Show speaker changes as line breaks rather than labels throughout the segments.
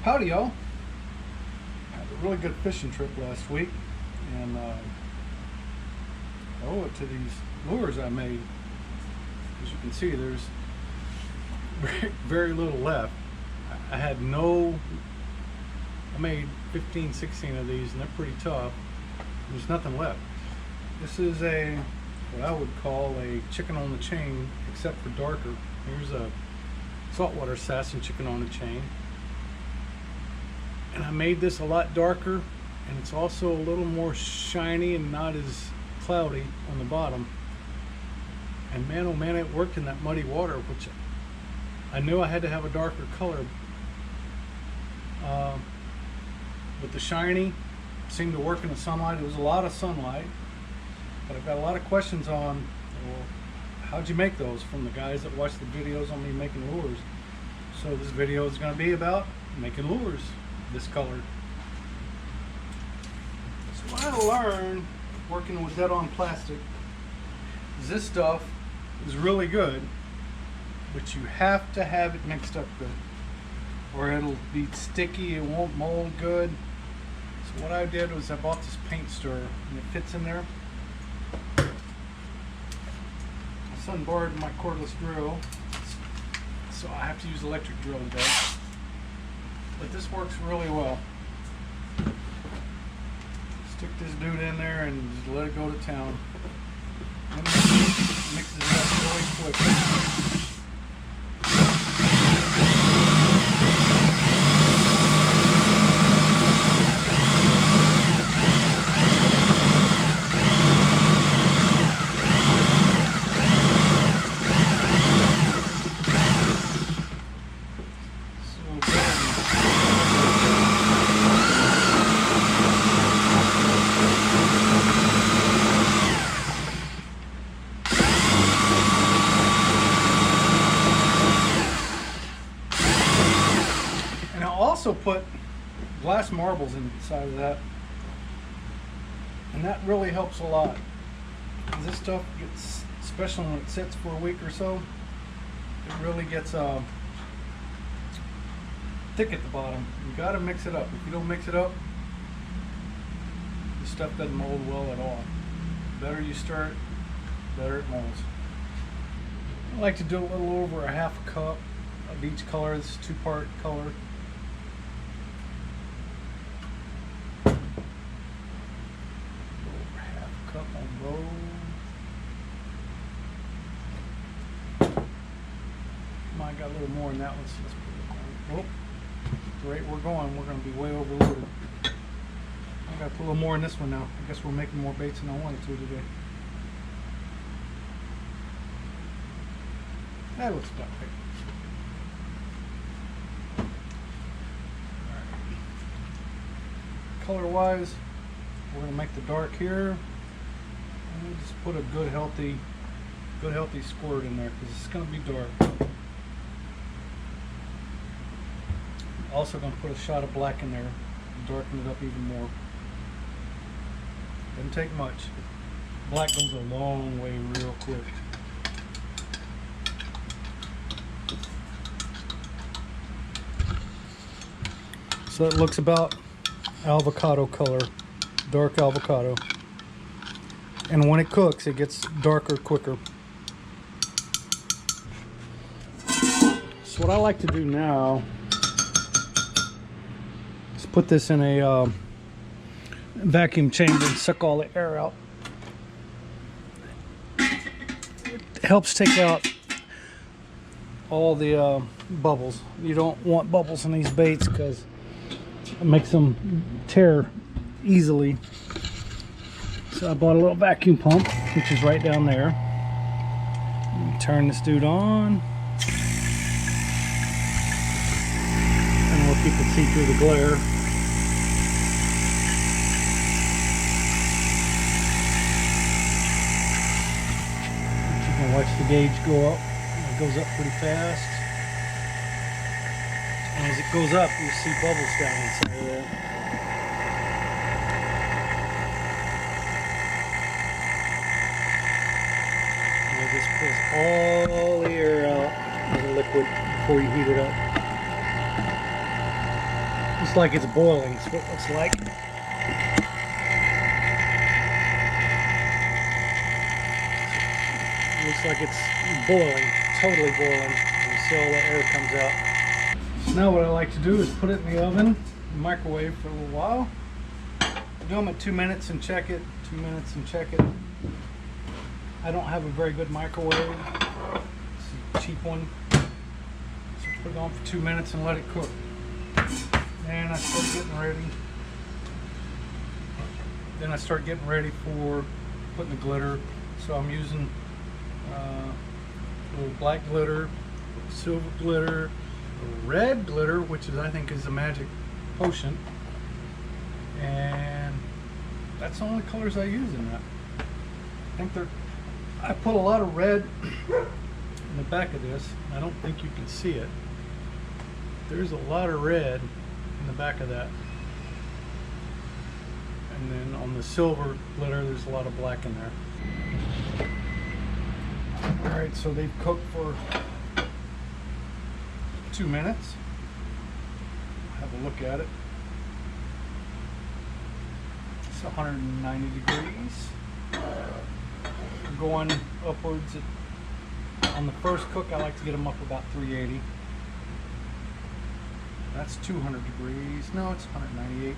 Howdy y'all. Had a really good fishing trip last week, and I owe it to these lures I made. As you can see, there's very little left. I made 15, 16 of these, and they're pretty tough. There's nothing left. This is what I would call a chicken on the chain, except for darker. Here's a saltwater assassin chicken on the chain. And I made this a lot darker, and it's also a little more shiny and not as cloudy on the bottom. And man, oh man, it worked in that muddy water, which I knew I had to have a darker color. But the shiny seemed to work in the sunlight. It was a lot of sunlight, but I've got a lot of questions on, well, how'd you make those, from the guys that watch the videos on me making lures. So this video is going to be about making lures this color. So what I learned working with On Plastix is this stuff is really good, but you have to have it mixed up good, or it'll be sticky, it won't mold good. So what I did was I bought this paint stirrer, and it fits in there. My son borrowed my cordless drill, so I have to use electric drill today. But this works really well. Stick this dude in there and just let it go to town. And it mixes it up really quick. Also put glass marbles inside of that, and that really helps a lot. This stuff gets, especially when it sits for a week or so, it really gets thick at the bottom. You got to mix it up. If you don't mix it up, the stuff doesn't mold well at all. The better you stir it, the better it molds. I like to do a little over a half a cup of each color. This is a two-part color. Cup on both. Mine got a little more in that one, so let's put it on. Oh, the rate we're going, we're going to be way overloaded. I got to put a little more in this one now. I guess we're making more baits than I wanted to today. That looks about right. Color wise, we're going to make the dark here. And just put a good healthy squirt in there, because it's going to be dark. Also going to put a shot of black in there to darken it up even more. Doesn't take much. Black goes a long way real quick. So it looks about avocado color, dark avocado. And when it cooks, it gets darker quicker. So what I like to do now is put this in a vacuum chamber and suck all the air out. It helps take out all the bubbles. You don't want bubbles in these baits because it makes them tear easily. So I bought a little vacuum pump, which is right down there. Turn this dude on, and we'll keep it see through the glare. You can watch the gauge go up. It goes up pretty fast. And as it goes up, you see bubbles down inside of there. Just pulls all the air out of the liquid before you heat it up. Looks like it's boiling. That's what it looks like. Looks like it's boiling, totally boiling. You see all the air comes out. So now what I like to do is put it in the oven, microwave for a little while. Do them at 2 minutes and check it. 2 minutes and check it. I don't have a very good microwave. It's a cheap one. So put it on for 2 minutes and let it cook. And I start getting ready. Then I start getting ready for putting the glitter. So I'm using a little black glitter, silver glitter, red glitter, which is I think is a magic potion, and that's the only colors I use in that. I put a lot of red in the back of this. I don't think you can see it. There's a lot of red in the back of that, and then on the silver glitter there's a lot of black in there. Alright, so they've cooked for 2 minutes. Have a look at it. It's 190 degrees. We're going upwards. On the first cook, I like to get them up about 380. That's 200 degrees. No, it's 198.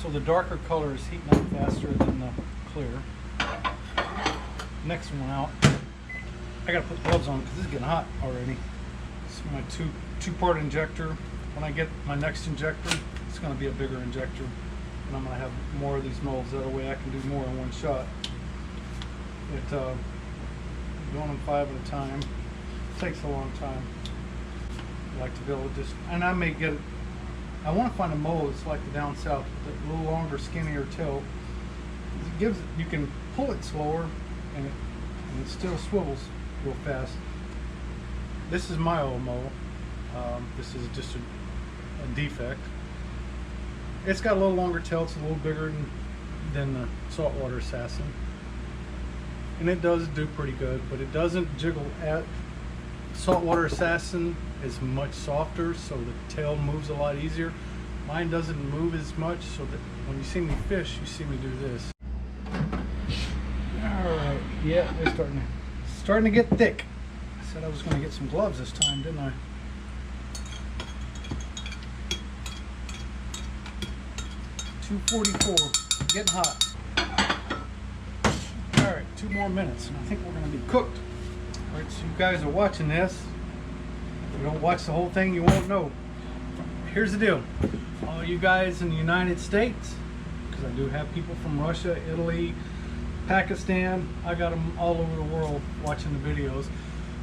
So the darker color is heating up faster than the clear. Next one out. I gotta put gloves on because it's getting hot already. This is my two-part injector. When I get my next injector, it's gonna be a bigger injector, and I'm gonna have more of these molds. That way I can do more in one shot. Doing them 5 at a time takes a long time. I like to be able to just, and I may get, I want to find a mold that's like the down south, a little longer, skinnier tail. It gives it, you can pull it slower, and it still swivels real fast. This is my old mold. This is just a defect. It's got a little longer tail. It's a little bigger than the saltwater assassin, and it does do pretty good, but it doesn't jiggle. At saltwater assassin is much softer, so the tail moves a lot easier. Mine doesn't move as much, so that when you see me fish, you see me do this. All right, yeah, they're starting to get thick. I said I was going to get some gloves this time, didn't I? .244, getting hot. All right, 2 more minutes, and I think we're going to be cooked. All right, so you guys are watching this. If you don't watch the whole thing, you won't know. Here's the deal. All you guys in the United States, because I do have people from Russia, Italy, Pakistan, I got them all over the world watching the videos.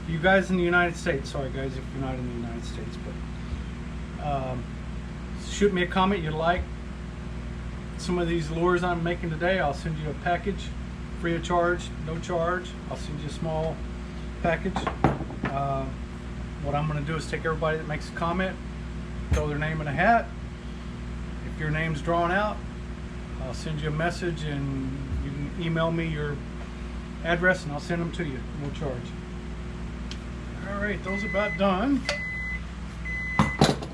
You guys in the United States, sorry guys if you're not in the United States, but shoot me a comment you like some of these lures I'm making today. I'll send you a package free of charge, no charge. I'll send you a small package. What I'm going to do is take everybody that makes a comment, throw their name in a hat. If your name's drawn out, I'll send you a message, and you can email me your address and I'll send them to you, no charge. All right, those are about done.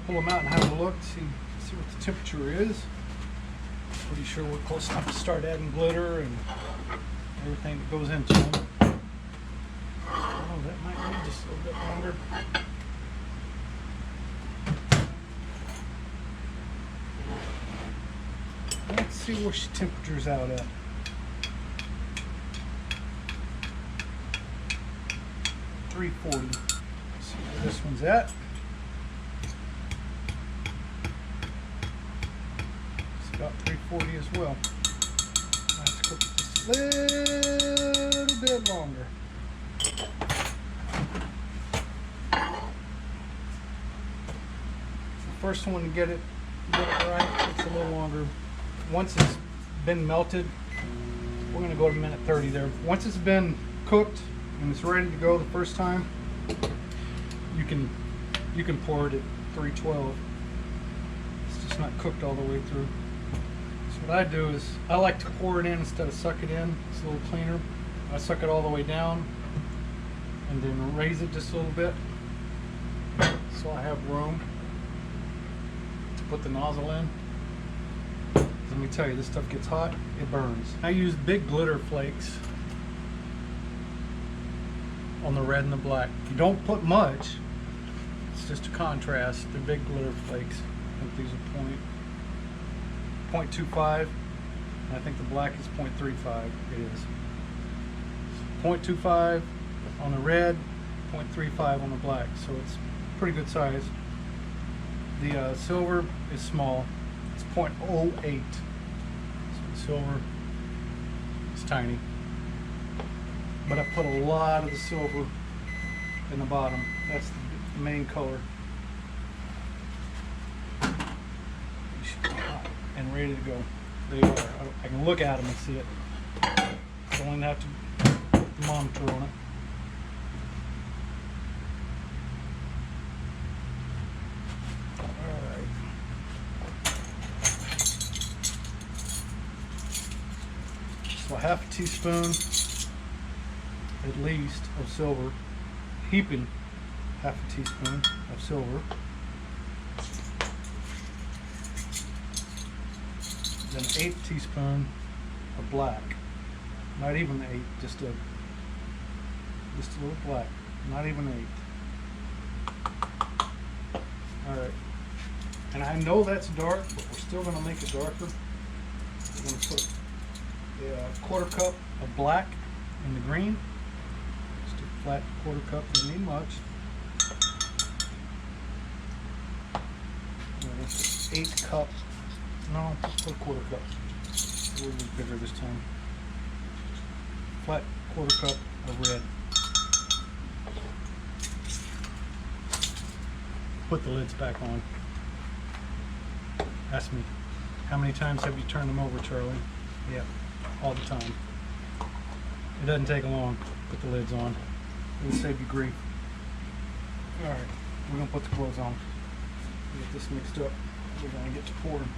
Pull them out and have a look, see what the temperature is. Pretty sure we're close enough to start adding glitter and everything that goes into them. Oh, that might need just a little bit longer. Let's see where she temperature's out at. .340. See where this one's at. It's about 340 as well. Let's cook it just a little bit longer. The first one to get it right, it's a little longer. Once it's been melted, we're going to go to minute 30 there. Once it's been cooked and it's ready to go the first time, you can pour it at 312. It's just not cooked all the way through. So what I do is I like to pour it in instead of suck it in. It's a little cleaner. I suck it all the way down and then raise it just a little bit so I have room. put the nozzle in. Let me tell you, this stuff gets hot, it burns. I use big glitter flakes on the red and the black. You don't put much, it's just a contrast. They're big glitter flakes. I think these are 0.25, and I think the black is 0.35. It is 0.25 on the red, 0.35 on the black, so it's pretty good size. The silver is small, it's 0.08, so the silver is tiny. But I put a lot of the silver in the bottom. That's the main color. They should be hot and ready to go. They are. I can look at them and see it. I don't even have to put the thermometer on it. So half a teaspoon at least of silver, heaping half a teaspoon of silver, then an 1/8 teaspoon of black, not even 8, just a little black, not even 8. All right, and I know that's dark, but we're still going to make it darker. We're going to put a 1/4 cup of black in the green. Just a flat 1/4 cup, doesn't need much. That's 8 cups. No, just put a 1/4 cup. A little bit bigger this time. Flat 1/4 cup of red. Put the lids back on. Ask me, how many times have you turned them over, Charlie? Yeah, all the time. It doesn't take long. Put the lids on. It'll save you grief. All right, we're gonna put the clothes on. Get this mixed up. We're gonna get to pouring.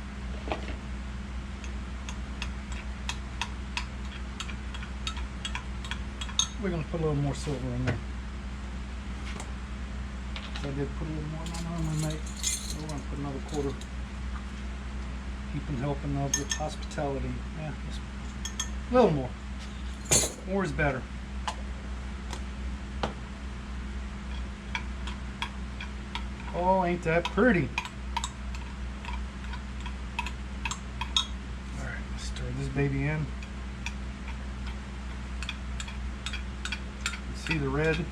We're gonna put a little more silver in there. I did put a little more than I normally make. So we're gonna put another 1/4. Keeping helping of the hospitality. Yeah, just a little more. More is better. Oh, ain't that pretty? All right, let's stir this baby in. See the red?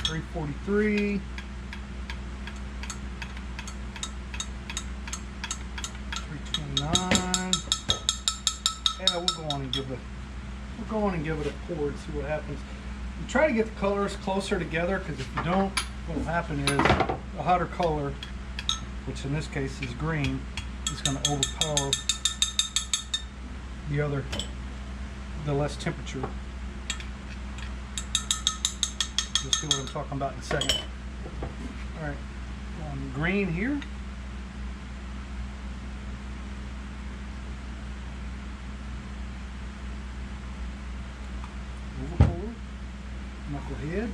$3.43. $3.29. Yeah, we'll go on and give it. We'll go on and give it a pour and see what happens. You try to get the colors closer together, because if you don't, what will happen is a hotter color, which in this case is green, is going to overpower the less temperature. You'll see what I'm talking about in a second. All right, on green here. Overpour, knucklehead.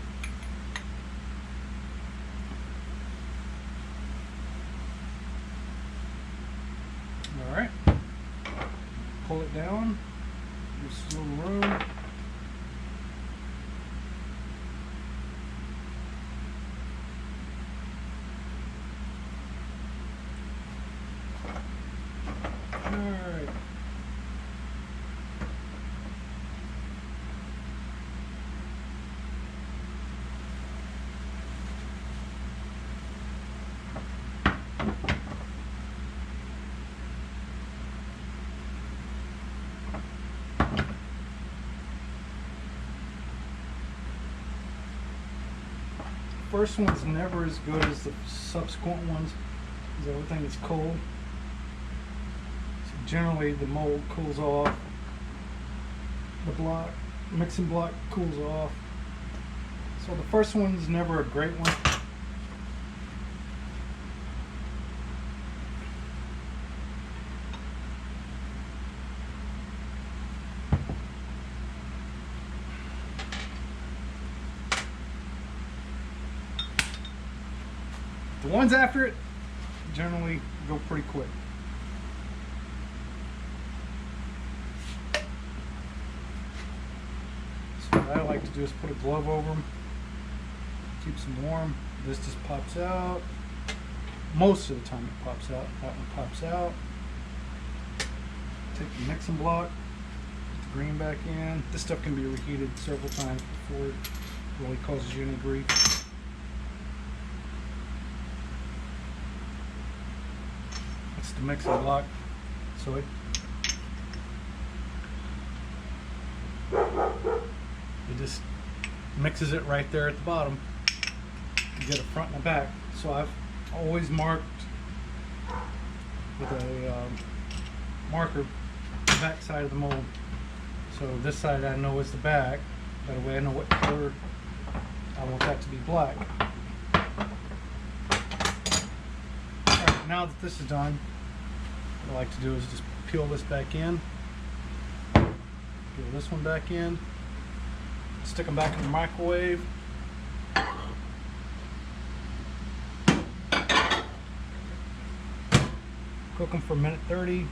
All right, pull it down. There's a little room. Alright. First one's never as good as the subsequent ones, because everything is cold. So generally the mold cools off, the mixing block cools off. So the first one's never a great one. The ones after it generally go pretty quick. So what I like to do is put a glove over them, keeps them warm. This just pops out. Most of the time it pops out. That one pops out. Take the mixing block, put the green back in. This stuff can be reheated several times before it really causes you any grief. That's the mixing block. So it just mixes it right there at the bottom. You get a front and a back. So I've always marked with a marker the back side of the mold. So this side I know is the back. That way I know what color I want that to be black. Alright, now that this is done, what I like to do is just peel this back in, peel this one back in, stick them back in the microwave. Cook them for a minute 30.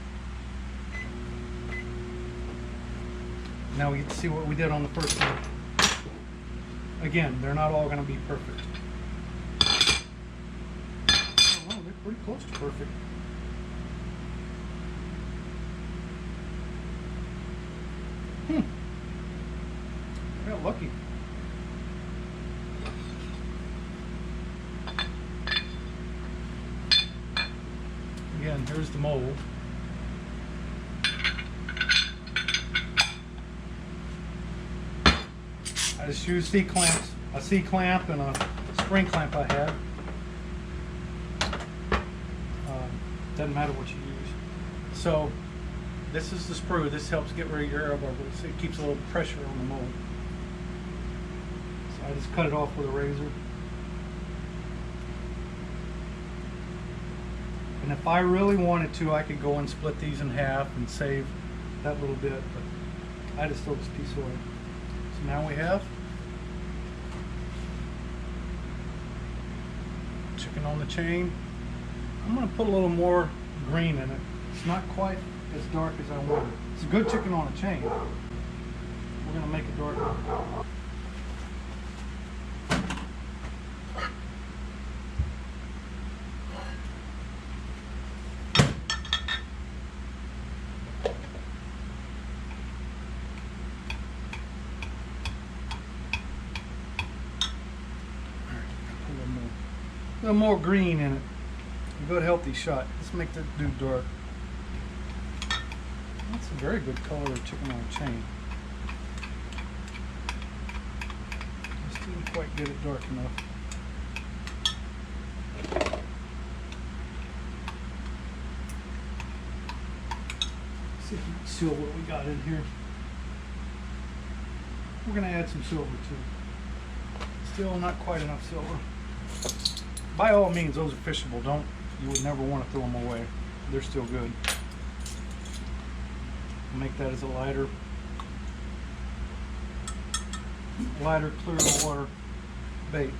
Now we get to see what we did on the first one. Again, they're not all going to be perfect. Oh, well, they're pretty close to perfect. I got lucky. Again, here's the mold. I just used C-clamps, a C-clamp and a spring clamp I had. Doesn't matter what you use. So this is the sprue. This helps get rid of your air bubbles. It keeps a little pressure on the mold. So I just cut it off with a razor. And if I really wanted to, I could go and split these in half and save that little bit, but I just throw this piece away. So now we have chicken on the chain. I'm going to put a little more green in it. It's not quite as dark as I wanted. It's a good chicken on a chain. We're going to make it darker. A little more green in it. A good healthy shot. Let's make that dude dark. That's a very good color of chicken on a chain. Just didn't quite get it dark enough. Let's see if we can seal what we got in here. We're going to add some silver too. Still not quite enough silver. By all means, those are fishable. You would never want to throw them away. They're still good. Make that as a lighter, clear water bait.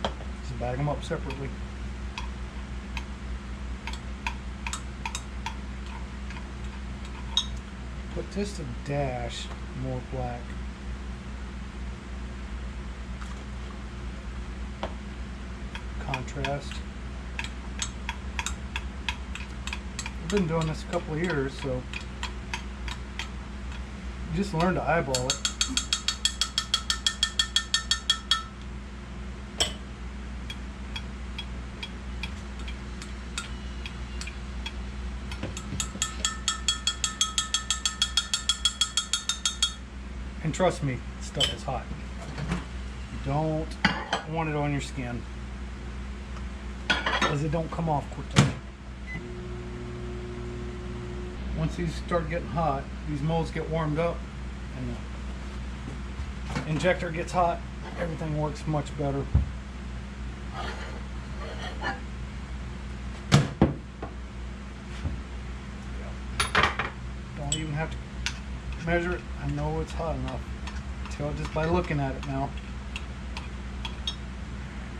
Just bag them up separately. Put just a dash more black. Contrast. I've been doing this a couple of years, so you just learn to eyeball it. And trust me, this stuff is hot. You don't want it on your skin, because it don't come off quickly. Once these start getting hot, these molds get warmed up and the injector gets hot, everything works much better. Don't even have to measure it. I know it's hot enough. Tell just by looking at it now.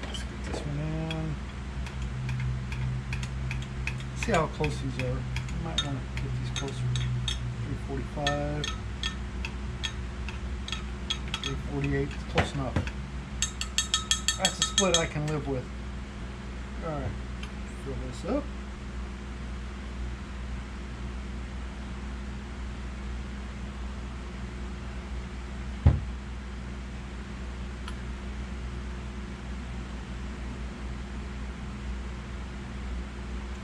Let's get this one in. See how close these are. You might want to get these closer. 345, 348, it's close enough. That's a split I can live with. Alright, fill this up.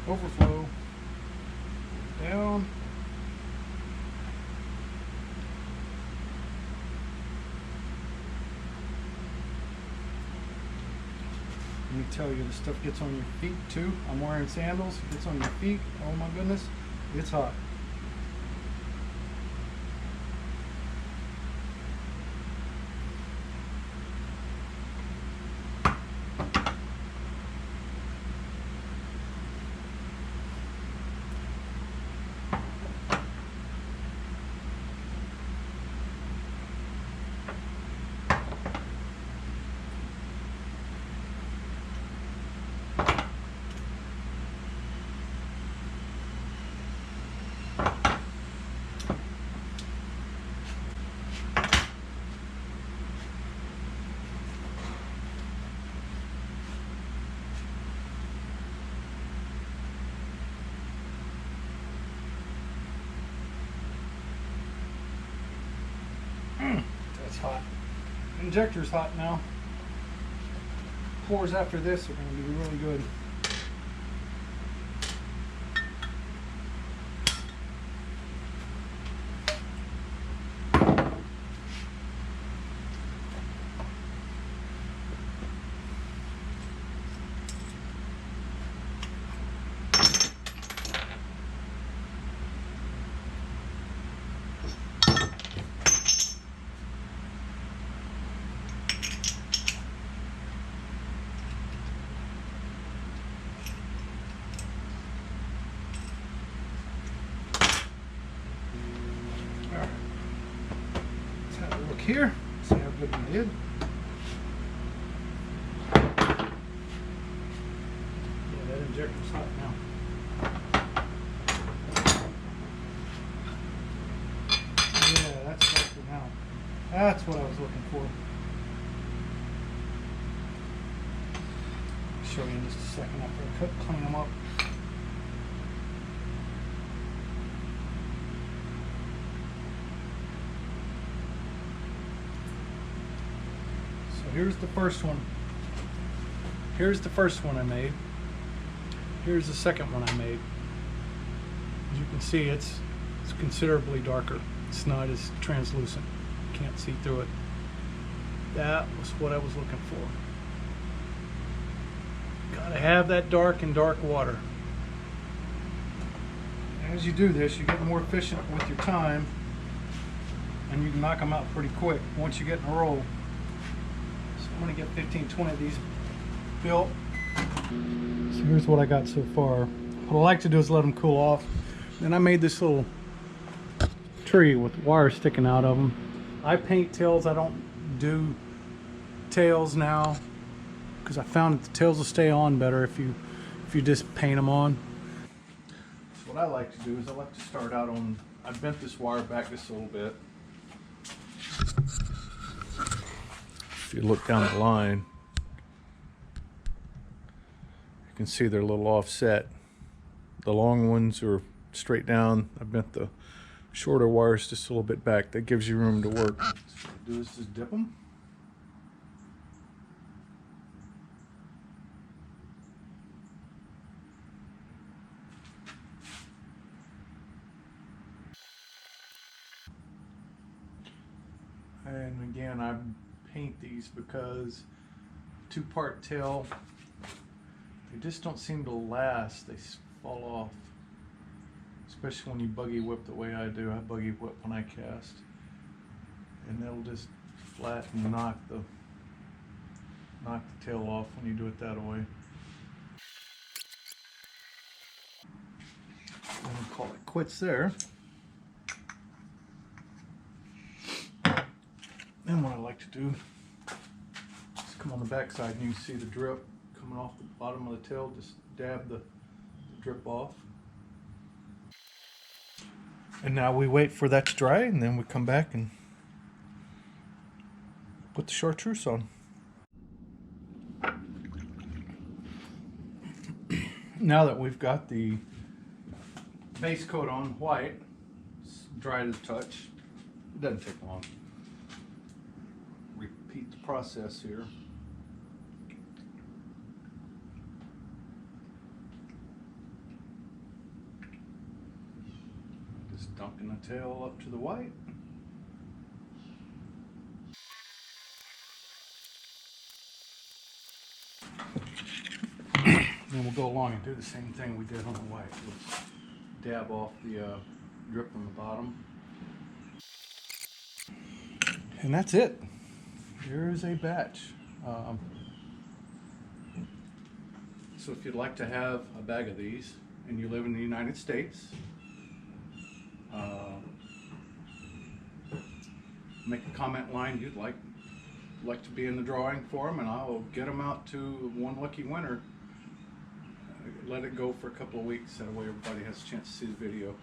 Overflow down. Let me tell you, this stuff gets on your feet too. I'm wearing sandals, it gets on your feet. Oh my goodness, it's hot. That's hot. Injector's hot now. Pours after this are going to be really good. Here, see how good we did. Yeah, that injector's hot now. Yeah, that's healthy now. That's what I was looking for. I'll show you in just a second after I clean them up. Here's the first one. Here's the first one I made. Here's the second one I made. As you can see, it's considerably darker. It's not as translucent. You can't see through it. That was what I was looking for. Gotta have that dark in dark water. As you do this, you get more efficient with your time, and you can knock them out pretty quick once you get in a roll. I'm going to get 15-20 of these built. So here's what I got so far. What I like to do is let them cool off. Then I made this little tree with wires sticking out of them. I paint tails. I don't do tails now because I found that the tails will stay on better if you just paint them on. So what I like to do is I like to start out on, I bent this wire back just a little bit. If you look down the line, you can see they're a little offset. The long ones are straight down. I bent the shorter wires just a little bit back. That gives you room to work. So what I do is just dip them. And again, I paint these because two-part tail, they just don't seem to last. They fall off, especially when you buggy whip the way I do. I buggy whip when I cast, and they'll just flat and knock the tail off when you do it that way. And we'll call it quits there. Then what I like to do is come on the back side and you can see the drip coming off the bottom of the tail. Just dab the drip off. And now we wait for that to dry, and then we come back and put the chartreuse on. Now that we've got the base coat on white, it's dry to the touch, it doesn't take long. Repeat the process here. Just dunking the tail up to the white. Then we'll go along and do the same thing we did on the white. Let's dab off the drip on the bottom. And that's it. Here's a batch. So if you'd like to have a bag of these and you live in the United States, make a comment line you'd like to be in the drawing for them, and I'll get them out to one lucky winner. Let it go for a couple of weeks, that way everybody has a chance to see the video.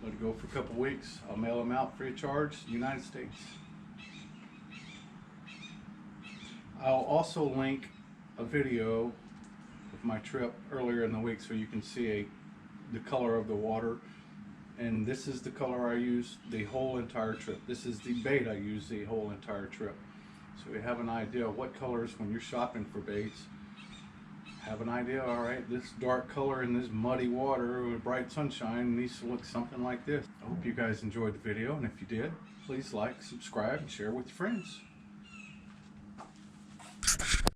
Let it go for a couple of weeks. I'll mail them out free of charge, United States. I'll also link a video of my trip earlier in the week so you can see the color of the water. And this is the color I used the whole entire trip. This is the bait I used the whole entire trip. So you have an idea of what colors, when you're shopping for baits, have an idea, all right, this dark color in this muddy water with bright sunshine needs to look something like this. I hope you guys enjoyed the video, and if you did, please like, subscribe, and share with your friends.